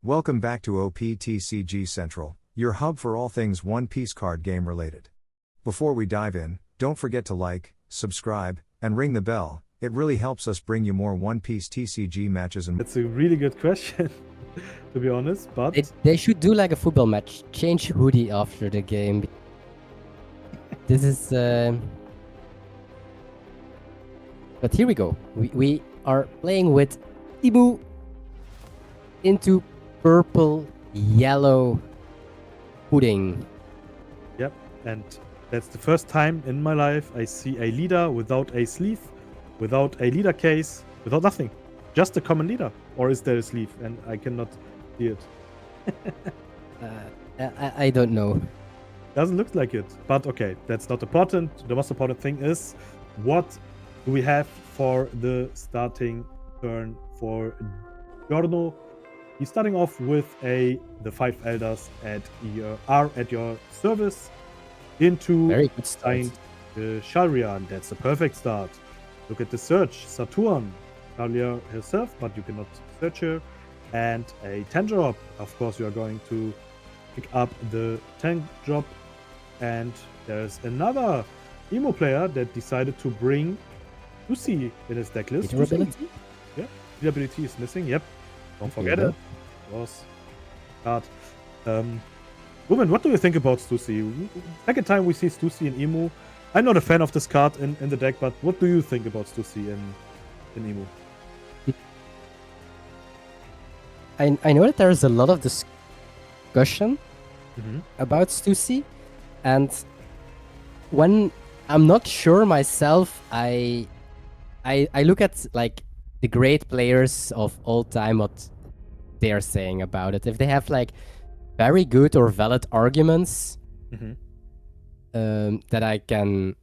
Welcome back to OPTCG Central, your hub for all things One Piece card game related. Before we dive in, don't forget to like, subscribe, and ring the bell. It really helps us bring you more One Piece TCG matches and That's a really good question, to be honest, but... They should do like a football match. Change hoodie after the game. This is... But here we go. We are playing with Imu into purple, yellow pudding. Yep, and that's the first time in my life I see a leader without a sleeve, without a leader case, without nothing. Just a common leader. Or is there a sleeve and I cannot see it? I don't know. Doesn't look like it, but okay, that's not important. The most important thing is, what do we have for the starting turn for Giorno? He's starting off with the 5 elders are at your service into Very good start. Shalrian. That's a perfect start. Look at the search. Saturn, Talia herself, but you cannot search her. And a 10 drop. Of course, you are going to pick up the 10 drop. And there's another emo player that decided to bring Lucy in his deck list. Durability? Yeah, durability is missing. Yep, don't forget it. Was card. Ruben, what do you think about Stussy? Second time we see Stussy in Emu. I'm not a fan of this card in the deck, but what do you think about Stussy in Emu? I know that there's a lot of discussion about Stussy, and when I'm not sure myself, I look at like the great players of all time, what they're saying about it. If they have like very good or valid arguments that I can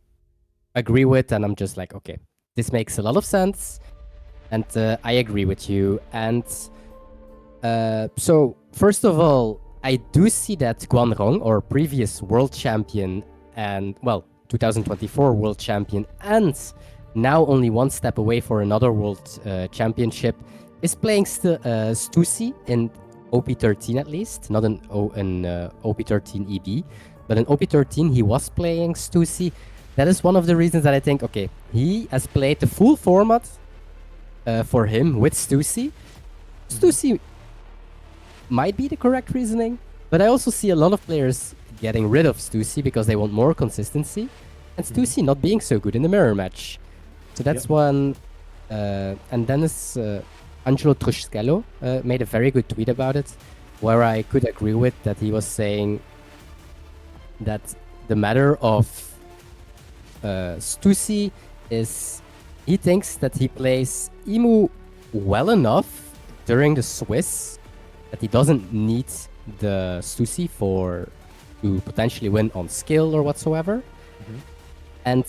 agree with, and I'm just like, okay, this makes a lot of sense, and I agree with you. And so first of all, I do see that Guanrong, or previous world champion, and well, 2024 world champion, and now only one step away for another world championship, is playing Stussy in OP13 at least, not in OP13 EB, but in OP13 he was playing Stussy. That is one of the reasons that I think, okay, he has played the full format for him with Stussy. Stussy might be the correct reasoning, but I also see a lot of players getting rid of Stussy because they want more consistency, and Stussy not being so good in the mirror match. So that's one. And Dennis Angelo Truscalo made a very good tweet about it, where I could agree with that. He was saying that the matter of Stussy is, he thinks that he plays Emu well enough during the Swiss that he doesn't need the Stussy to potentially win on skill or whatsoever. And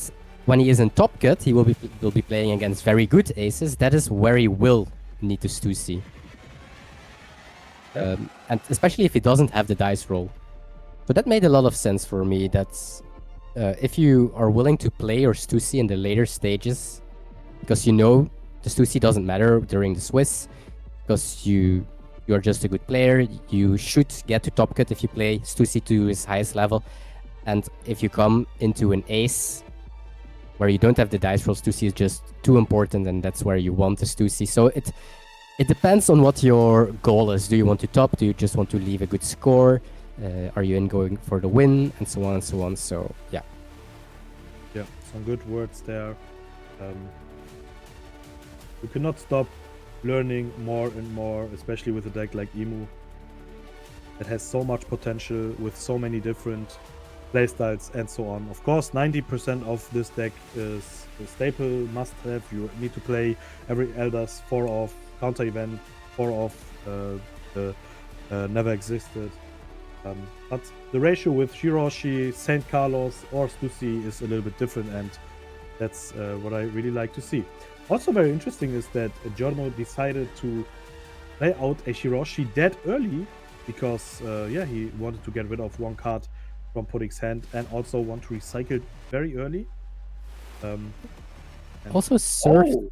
when he is in Top Cut, he will be playing against very good aces. That is where he will need to Stussy. And especially if he doesn't have the dice roll. So that made a lot of sense for me, that if you are willing to play your Stussy in the later stages, because you know the Stussy doesn't matter during the Swiss, because you are just a good player, you should get to Top Cut if you play Stussy to his highest level. And if you come into an ace where you don't have the dice roll, Stussy is just too important, and that's where you want the Stussy. So it depends on what your goal is. Do you want to top? Do you just want to leave a good score? Are you in going for the win? And so on and so on. So yeah. Yeah, some good words there. You cannot stop learning more and more, especially with a deck like Emu. It has so much potential with so many different playstyles and so on. Of course, 90% of this deck is a staple must-have. You need to play every Elders 4-off, counter event 4-off, never existed. But the ratio with Hiroshi, St. Carlos, or Stussy is a little bit different, and that's what I really like to see. Also very interesting is that Giorno decided to play out a Hiroshi that early because, yeah, he wanted to get rid of one card from Pudding's hand and also want to recycle very early. Also served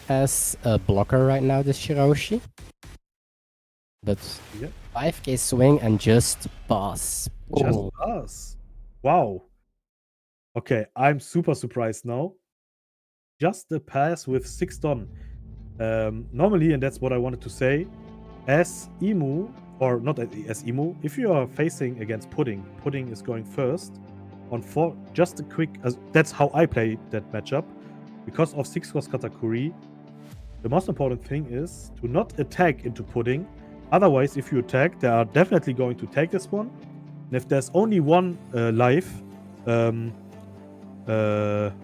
as a blocker right now, this Shiroshi. But Yeah. 5k swing and just pass. Just Oh. us. Wow. Okay, I'm super surprised now. Just a pass with 6 Don. Normally, and that's what I wanted to say, as Emu, or not as Emu, if you are facing against Pudding, Pudding is going first on 4. Just a quick, that's how I play that matchup. Because of 6-cost Katakuri, the most important thing is to not attack into Pudding. Otherwise, if you attack, they are definitely going to take this one. And if there's only one life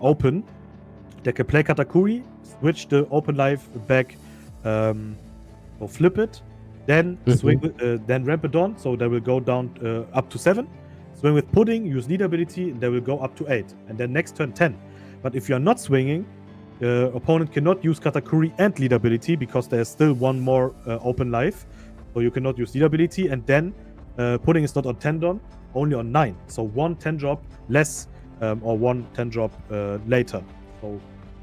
open, they can play Katakuri, switch the open life back, or flip it, then swing, then ramp it on, so they will go down up to 7. Swing with Pudding, use lead ability, and they will go up to 8. And then next turn 10. But if you're not swinging, the opponent cannot use Katakuri and lead ability because there's still one more open life. So you cannot use lead ability, and then Pudding is not on 10 Don, only on 9. So 1 10 drop less, or 1 10 drop later. So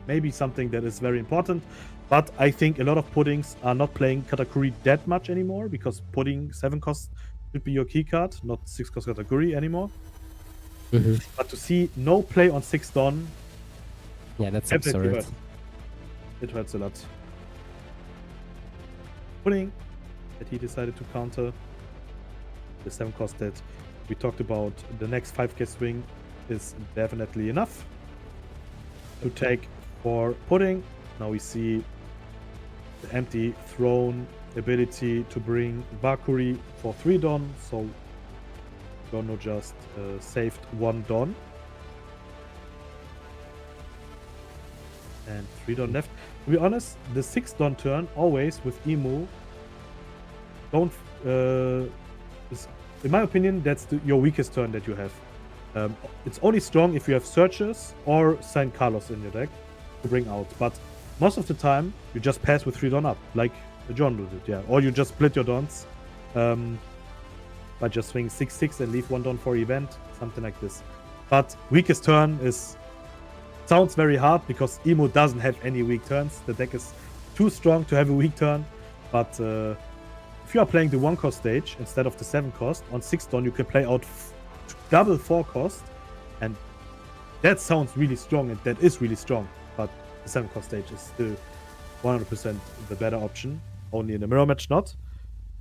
maybe something that is very important. But I think a lot of Puddings are not playing Katakuri that much anymore because Pudding 7 cost should be your key card, not 6 cost Katakuri anymore. But to see no play on 6 Don, yeah, that's definitely absurd. hurts. It hurts a lot. Pudding that he decided to counter the 7 cost that we talked about. The next 5k swing is definitely enough to take for Pudding. Now we see the empty throne ability to bring Valkyrie for 3 Don, so Giorno just saved 1 Don. And 3 Don left. To be honest, the 6 Don turn always with Emu don't in my opinion, that's your weakest turn that you have. It's only strong if you have Searches or San Carlos in your deck to bring out, but most of the time you just pass with 3 Don up, like John did, yeah. Or you just split your Dons by just swing 6/6 and leave 1 Don for event, something like this. But weakest turn sounds very hard because Emo doesn't have any weak turns. The deck is too strong to have a weak turn, but if you are playing the 1 cost stage instead of the 7 cost, on 6 Don you can play out double 4 cost, and that sounds really strong, and that is really strong, but the 7 cost stage is still 100% the better option, only in a mirror match not,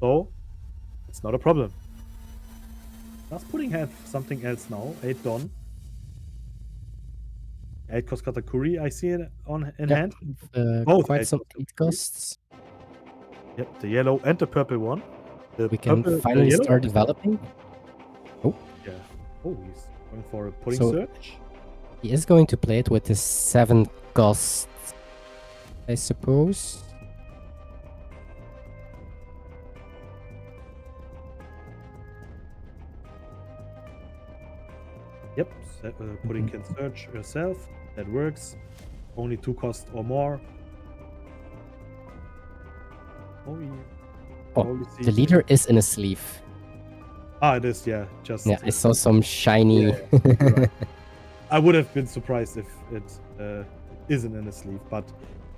so it's not a problem. Does Pudding have something else now? 8 Don. 8 cost Katakuri, I see it in hand. Both quite 8 some cost 8 Katakuri. costs. Yep, the yellow and the purple one. The We can purple, finally yellow start one- developing. Yeah. Oh, he's going for a Pudding So- search. He is going to play it with the 7 cost, I suppose. Yep, Pudding can search herself. That works. Only 2 cost or more. Oh, yeah. Oh, we see the leader is in a sleeve. it is, yeah. Just Yeah, I saw some shiny. Yeah, you're right. I would have been surprised if it isn't in a sleeve, but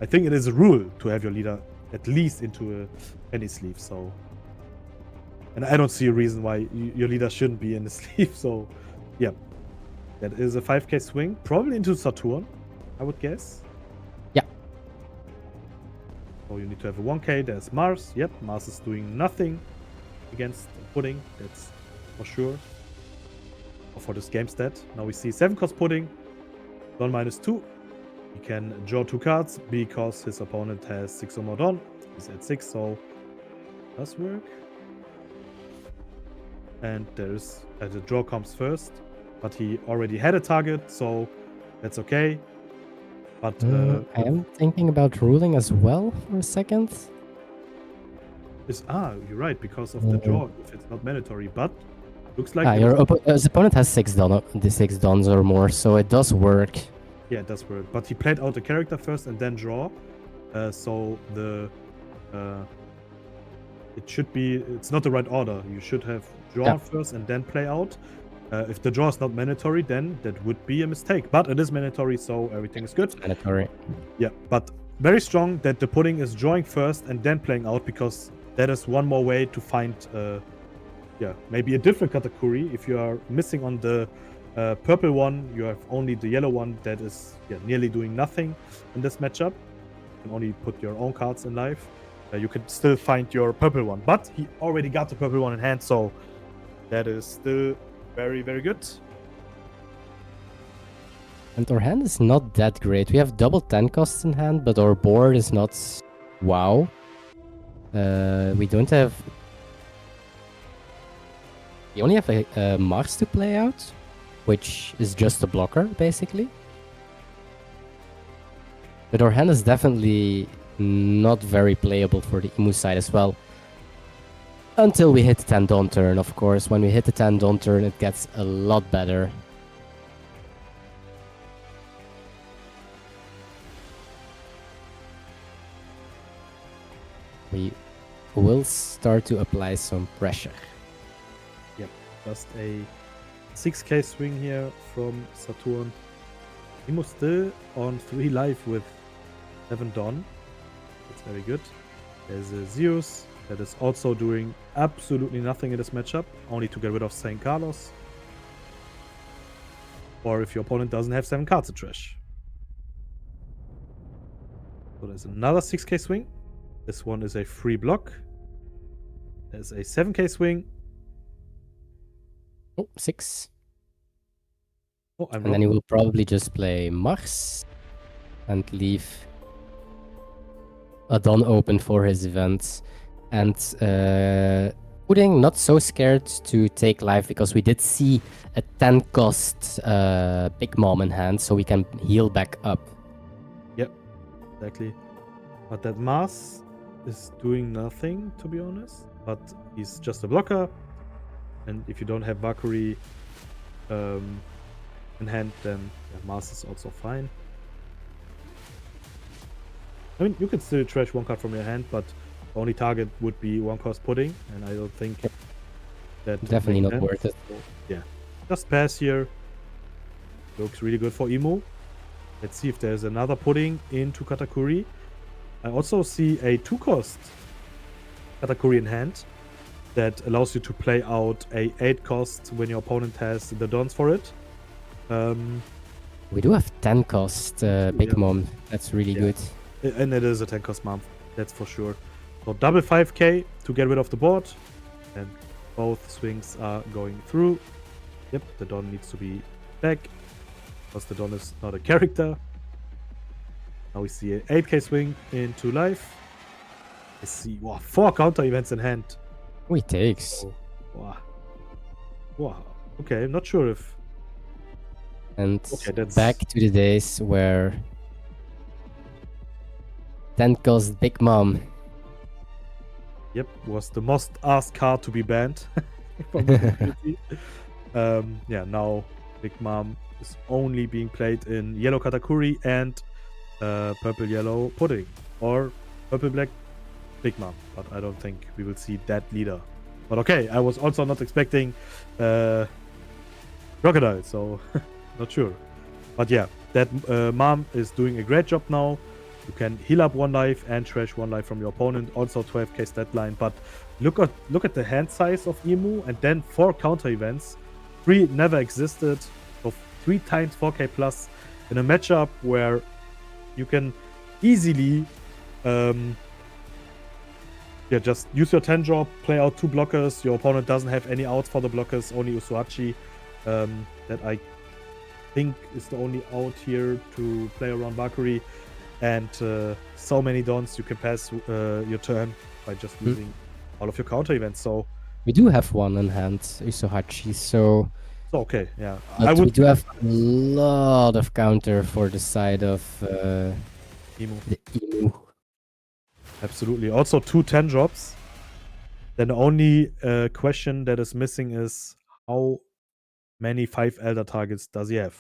I think it is a rule to have your leader at least into a penny sleeve. So, and I don't see a reason why your leader shouldn't be in a sleeve. So, yeah, that is a 5k swing, probably into Saturn, I would guess. Yeah. So you need to have a 1k. There's Mars. Yep, Mars is doing nothing against Pudding. That's for sure. Or for this game stat. Now we see 7 cost Pudding. Don -2. He can draw 2 cards because his opponent has 6 or more Don. He's at 6, so does work. And there's the draw comes first, but he already had a target, so that's okay. But I am thinking about ruling as well for a second. you're right, because of the draw, if it's not mandatory, but looks like His opponent has 6 Dons or more, so it does work. yeah, it does work. But he played out the character first and then draw. So it should be, it's not the right order. You should have draw first and then play out. If the draw is not mandatory, then that would be a mistake. But it is mandatory, so everything is good. Mandatory. Yeah, but very strong that the Pudding is drawing first and then playing out, because that is one more way to find, maybe a different katakuri. If you are missing on the purple one, you have only the yellow one that is nearly doing nothing in this matchup. You can only put your own cards in life. You can still find your purple one, but he already got the purple one in hand, so that is still very, very good. And our hand is not that great. We have double 10 costs in hand, but our board is not wow. We don't have... We only have a Mars to play out, which is just a blocker, basically. But our hand is definitely not very playable for the Imu side as well. Until we hit the 10 Dawn turn, of course. When we hit the 10 Dawn turn, it gets a lot better. We will start to apply some pressure. Yep, just a 6k swing here from Saturn. Imu still on 3 life with 7 Dawn. That's very good. There's a Zeus that is also doing absolutely nothing in this matchup, only to get rid of St. Carlos. Or if your opponent doesn't have 7 cards to trash. So there's another 6k swing. This one is a free block. There's a 7k swing. Oh, 6. Oh, I'm And wrong. then he will probably just play Mars and leave a Dawn open for his event. And Pudding not so scared to take life because we did see a 10 cost Big Mom in hand, so we can heal back up. Yep, exactly. But that Mars is doing nothing, to be honest. But he's just a blocker. And if you don't have Valkyrie in hand, then Mars is also fine. I mean, you can still trash 1 card from your hand, but the only target would be 1 cost Pudding, and I don't think that Definitely not sense. worth it. So, yeah, just pass here. Looks really good for Imu. Let's see if there's another Pudding into Katakuri. I also see a 2 cost Katakuri in hand that allows you to play out a 8 cost when your opponent has the Dons for it. We do have 10 cost Big Mom. That's really good. And it is a 10 cost Mom, that's for sure. So double 5k to get rid of the board. And both swings are going through. Yep, the Don needs to be back, because the Don is not a character. Now we see an 8k swing into life. I see, wow, 4 counter events in hand. Oh, he takes. Oh, wow. Wow. Okay, I'm not sure if... And Okay, that's... back to the days where 10 cost Big Mom. Yep, was the most asked card to be banned from the community. Now Big Mom is only being played in yellow Katakuri and purple yellow Pudding, or purple black Big Mom, but I don't think we will see that leader. But okay, I was also not expecting Crocodile, so not sure. But yeah, that Mom is doing a great job now. You can heal up 1 life and trash 1 life from your opponent. Also 12k stat line. But look at the hand size of Imu, and then 4 counter events. 3 never existed. So 3 times 4k plus in a matchup where you can easily just use your 10 drop, play out 2 blockers. Your opponent doesn't have any outs for the blockers, only Usuachi. That I think is the only out here to play around Valkyrie. And so many Dons, you can pass your turn by just using all of your counter events. So we do have 1 in hand, Usuhachi, so okay, yeah. But we do have a lot of counter for the side of Imu. the Imu. Absolutely. Also 2 10 drops. Then the only question that is missing is how many 5 Elder targets does he have?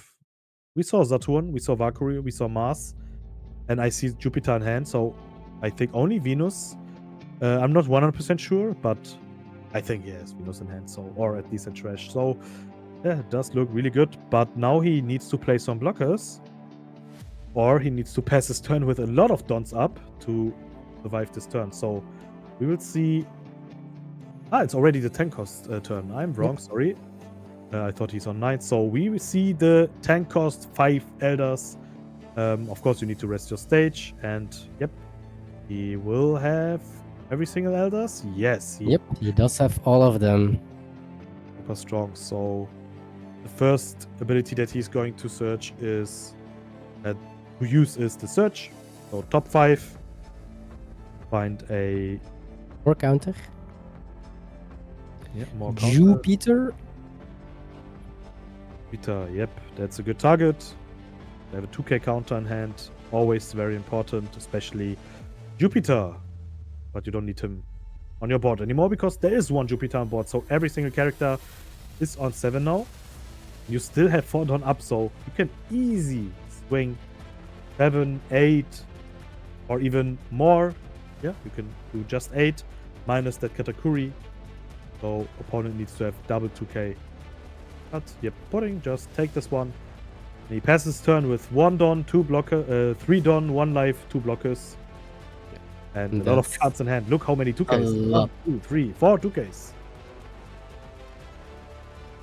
We saw Saturn, we saw Valkyrie, we saw Mars. And I see Jupiter in hand, so I think only Venus. I'm not 100% sure, but I think yes, Venus in hand, so, or at least a trash. So yeah, it does look really good. But now he needs to play some blockers, or he needs to pass his turn with a lot of Dons up to survive this turn. So We will see. It's already the 10 cost turn. I'm wrong, sorry. I thought he's on 9. So we will see the 10 cost 5 elders. Of course, you need to rest your stage. And yep, he will have every single elders. Yes. Yep, he does have all of them. Super strong. So the first ability that he's going to search is to use is the search. So top 5. Find a 4 counter. More counter. Jupiter. Jupiter, yep, that's a good target. They have a 2k counter in hand. Always very important, especially Jupiter. But you don't need him on your board anymore because there is one Jupiter on board. So every single character is on 7 now. You still have 4 Don up, so you can easy swing 7, 8, or even more. Yeah, you can do just 8 minus that Katakuri. So opponent needs to have double 2k. But yep, pudding, just take this one. And he passes turn with 1 Don, 2 blocker, 3 Don, 1 life, 2 blockers. And a lot of cards in hand. Look how many 2ks. 1, 2, 3, 4 2ks.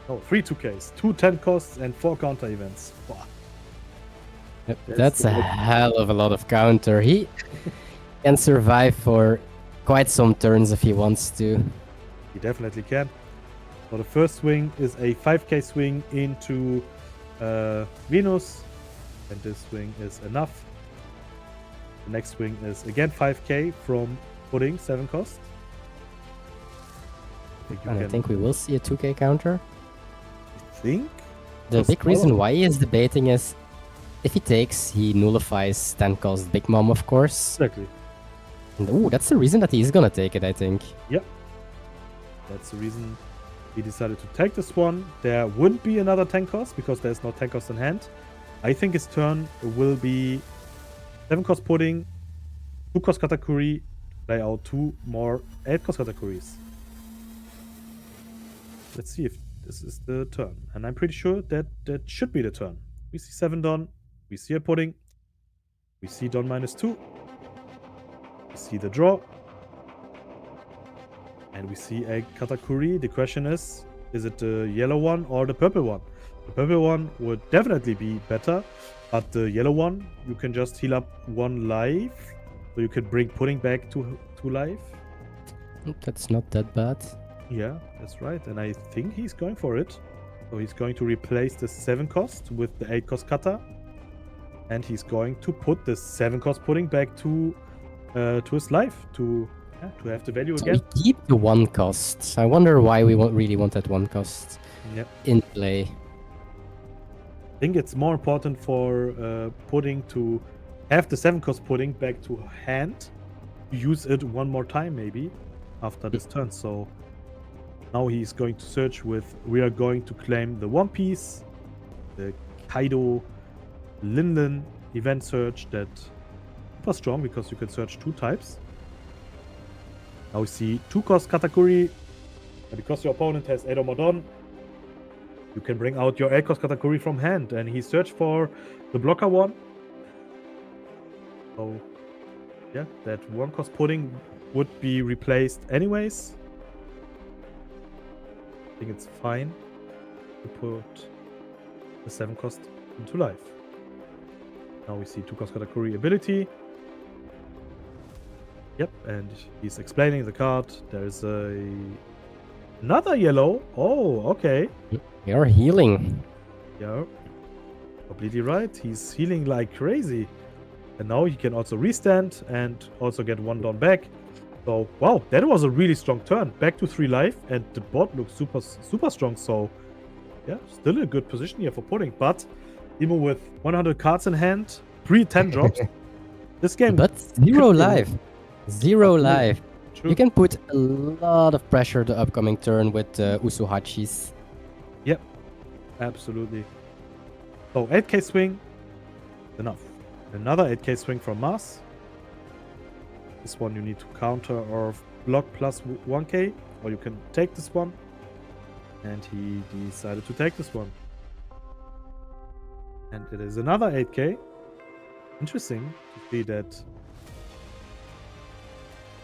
Oh, 3 2ks, 2 10 costs, and 4 counter events. Wow. Yep, that's a hell of a lot of counter. He can survive for quite some turns if he wants to. He definitely can. So the first swing is a 5k swing into Venus, and this swing is enough. The next swing is again 5k from pudding, 7 cost. I think we will see a 2k counter. I think? The big reason why he is debating is if he takes, he nullifies 10 cost Big Mom, of course. Exactly. And, ooh, that's the reason that he's gonna take it, I think. Yep. That's the reason he decided to take this one. There wouldn't be another 10 cost because there's no 10 cost in hand. I think his turn will be 7 cost pudding, 2 cost Katakuri, play out 2 more 8 cost Katakuris. Let's see if this is the turn. And I'm pretty sure that that should be the turn. We see 7 Don, we see a pudding, we see Don -2, we see the draw, and we see a Katakuri. The question is it the yellow one or the purple one? The purple one would definitely be better, but the yellow one, you can just heal up 1 life, so you can bring pudding back to life. That's not that bad. Yeah, that's right, and I think he's going for it. So he's going to replace the 7 cost with the 8 cost kata, and he's going to put the 7 cost pudding back to his life to have the value So again. we keep the 1 cost. I wonder why we really want that 1 cost in play. I think it's more important for pudding to have the 7 cost pudding back to hand, use it 1 more time maybe after this turn. So now he's going to search with, we are going to claim the One Piece, the Kaido Linden event search that super strong because you can search 2 types. Now we see 2 cost Katakuri, and because your opponent has 8 or more Don, you can bring out your 8 cost Katakuri from hand, and he searched for the blocker one. So yeah, that 1 cost pudding would be replaced anyways. I think it's fine to put the 7 cost into life. Now we see 2 cost Katakuri ability. Yep, and he's explaining the card. There's another yellow. Oh, okay. You're healing. Yeah, completely right. He's healing like crazy. And now he can also restand and also get 1 down back. So, wow, that was a really strong turn. Back to 3 life, and the board looks super strong. So, yeah, still in a good position here for pudding. But even with 100 cards in hand, 3 10 drops, this game... But 0 life. 0 life. True. You can put a lot of pressure the upcoming turn with Usuhachis. Yep, absolutely. So 8k swing, enough. Another 8k swing from Mars. This one you need to counter or block plus 1k, or you can take this one. And he decided to take this one. And it is another 8k. Interesting to see that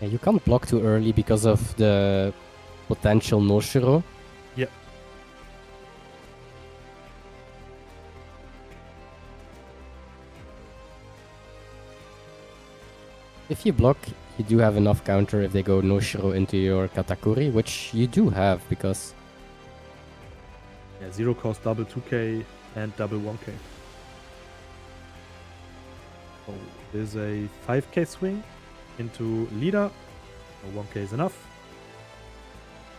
Yeah, you can't block too early because of the potential no shiro. Yeah. If you block, you do have enough counter if they go no shiro into your katakuri, which you do have because Yeah, 0 cost double 2k and double 1k. So there's a 5k swing into leader. So 1k is enough.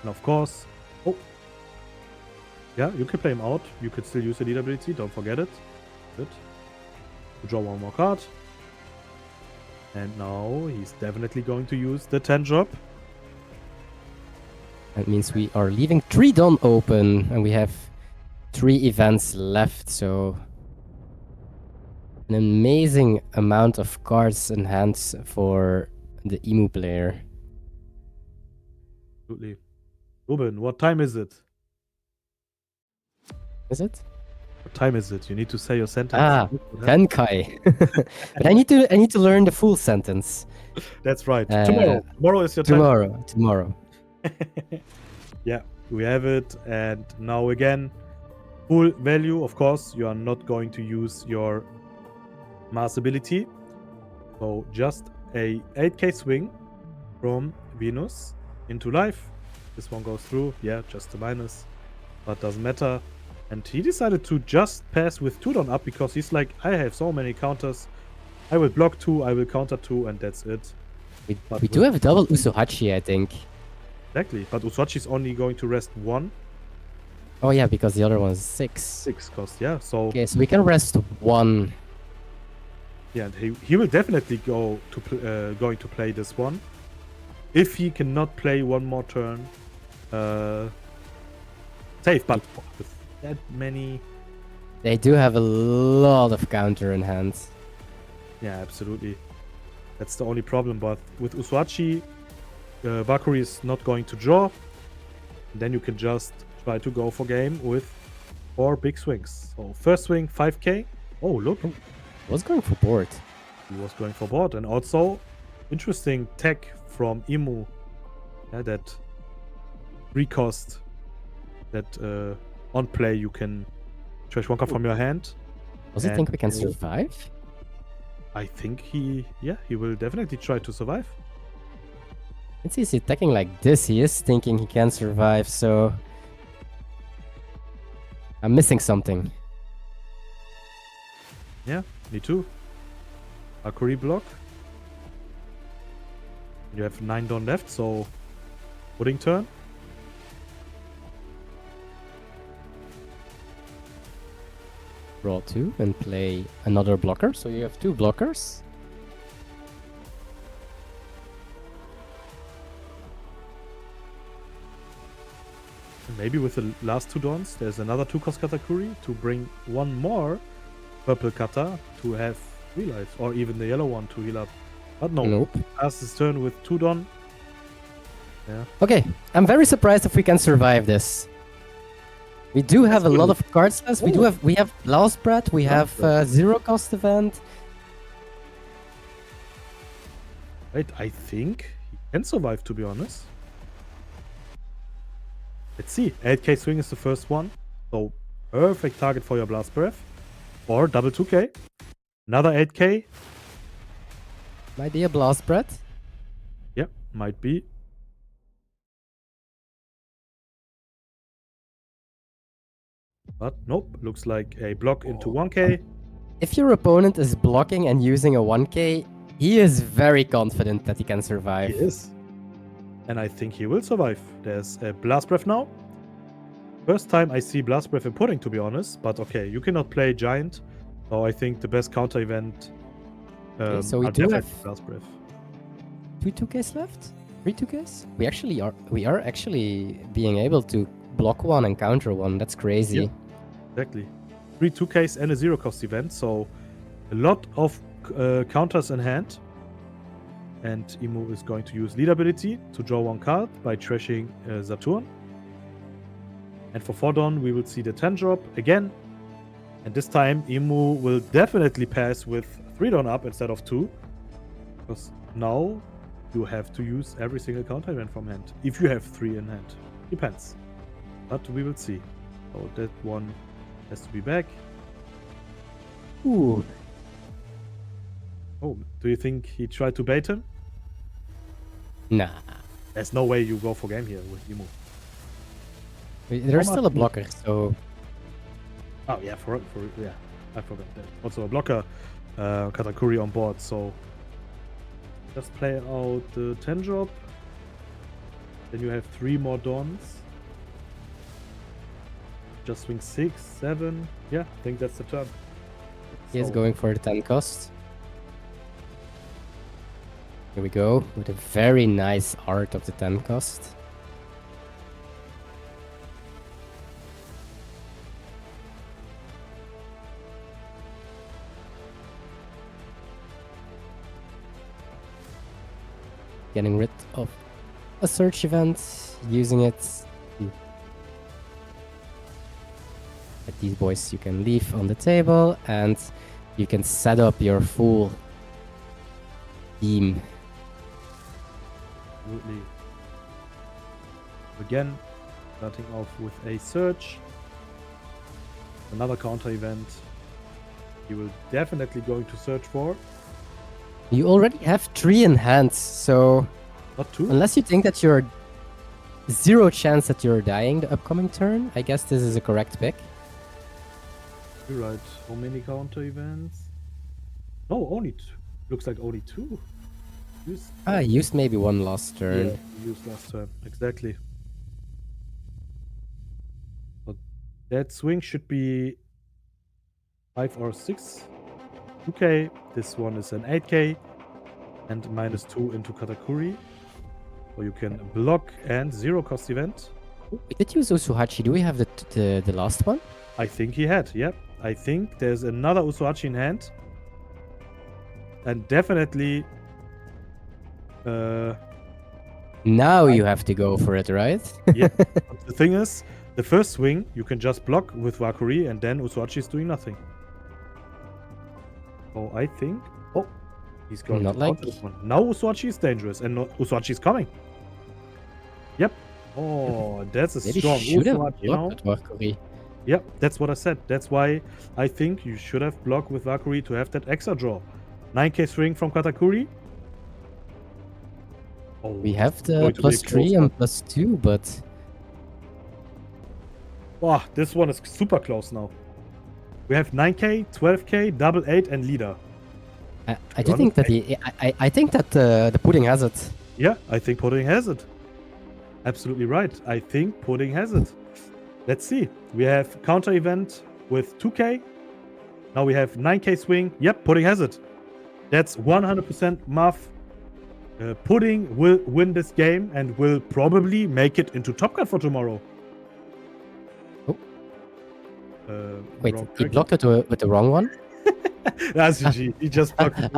And of course, oh, yeah, you can play him out. You could still use the leader ability. Don't forget it. Good. You draw one more card. And now he's definitely going to use the 10 drop. that means we are leaving 3 Dawn open and we have 3 events left, so an amazing amount of cards in hands for the Emu player. Absolutely. Ruben, what time is it? Is it? What time is it? You need to say your sentence. Ah, Tenkai. But I need to learn the full sentence. That's right. Tomorrow. Tomorrow is your time. Tomorrow. Yeah, we have it. And now again, full value. Of course, you are not going to use your mass ability. So just a 8k swing from Venus into life. This one goes through. Yeah, just a minus. But doesn't matter. And he decided to just pass with 2 down up because he's like, I have so many counters. I will block 2, I will counter 2, and that's it. We do have double Usohachi, I think. Exactly. But Usohachi is only going to rest 1. Oh yeah, because the other one is 6. 6 cost, yeah. So Okay, so we can rest 1. yeah, and he will definitely going to play this one. If he cannot play one more turn, safe. But with that many, They do have a lot of counter in hand. yeah, absolutely. That's the only problem. But with Usohachi, Valkyrie is not going to draw. Then you can just try to go for game with 4 big swings. So first swing 5k. Oh look, Was going for board. he was going for board. And also interesting tech from Imu. Yeah, that 3 cost that on play you can trash 1 card from your hand. Does he And think we can he will- survive? I think he will definitely try to survive. Since he's attacking like this, he is thinking he can survive, so I'm missing something. Yeah, me too. Valkyrie block. You have 9 down left, so pudding turn. Draw 2 and play another blocker, so you have 2 blockers. And maybe with the last 2 dawns, there's another 2 cost Katakuri to bring 1 more purple kata to have 3 lives, or even the yellow one to heal up. But no, Nope. passes his turn with 2 dawn. Yeah. Okay, I'm very surprised if we can survive this. We do have a lot of cards left. We have Blast Breath, we have 0 cost event. Wait, I think he can survive, to be honest. Let's see. 8k swing is the first one. So, perfect target for your Blast Breath. Or double 2k. Another 8k. Might be a Blast Breath. Yeah, might be. But nope, looks like a block into 1k. If your opponent is blocking and using a 1k, he is very confident that he can survive. He is. And I think he will survive. There's a Blast Breath now. First time I see Blast Breath in pudding, to be honest. But okay, you cannot play Giant. So I think the best counter event so we are do definitely have Blast Breath. 2 2ks left? 3 2ks? We are actually being able to block 1 and counter 1. That's crazy. Yeah. Exactly. 3 2Ks and a 0 cost event. So a lot of counters in hand. And Imu is going to use lead ability to draw 1 card by trashing Saturn. And for 4 dawn, we will see the 10 drop again. And this time, Imu will definitely pass with 3 dawn up instead of 2. Because now you have to use every single counter event from hand. If you have 3 in hand. Depends. But we will see. So that one has to be back. Ooh. Oh, do you think he tried to bait him? Nah. There's no way you go for game here with Emu. There's still a blocker, so... Oh yeah, yeah, I forgot that. Also a blocker, Katakuri on board, so just play out the 10 drop. Then you have 3 more dons. Just swing 6, 7. Yeah, I think that's the turn. He is So- going for the 10 cost. Here we go, with a very nice art of the 10 cost. Getting rid of a search event, using it. At these boys you can leave on the table, and you can set up your full team. Absolutely. Again, starting off with a search. Another counter event. You will definitely going to search for. You already have 3 in hand, so Not 2. unless you think that you're 0 chance that you're dying the upcoming turn, I guess this is a correct pick. You're right. How many counter events? No, only 2. Looks like only 2. Used, I used maybe 1 last turn. yeah, used last turn. Exactly. But that swing should be 5 or 6. 2k. This one is an 8k. And -2 into Katakuri. So you can block and 0 cost event. We did use Usuhachi. Do we have the last one? I think he had, yep. I think there's another Usuhachi in hand. And definitely... Now you have to go for it, right? yeah. But the thing is, the first swing, you can just block with Wakuri, and then Usuhachi is doing nothing. Oh, I think... Oh, he's going Not to like- counter this one. Now Usuhachi is dangerous, and Usuhachi is coming. Yep. Oh, that's a Maybe strong should have Usuhachi, you know? blocked with Valkyrie. Yep, that's what I said. That's why I think you should have blocked with Valkyrie to have that extra draw. 9k swing from Katakuri. Oh, We have the going to be a +3 close and +2, but wow, this one is super close now. We have 9k, 12k, double 8, and leader. I do think that I think that the pudding has it. Yeah, I think Pudding has it. Absolutely right. I think Pudding has it. Let's see. We have counter event with 2k. Now we have 9k swing. Yep, Pudding has it. That's 100% math. Pudding will win this game and will probably make it into Top Cut for tomorrow. Oh. Wrong Wait, he character. blocked it with the wrong one? That's GG. He just blocked it.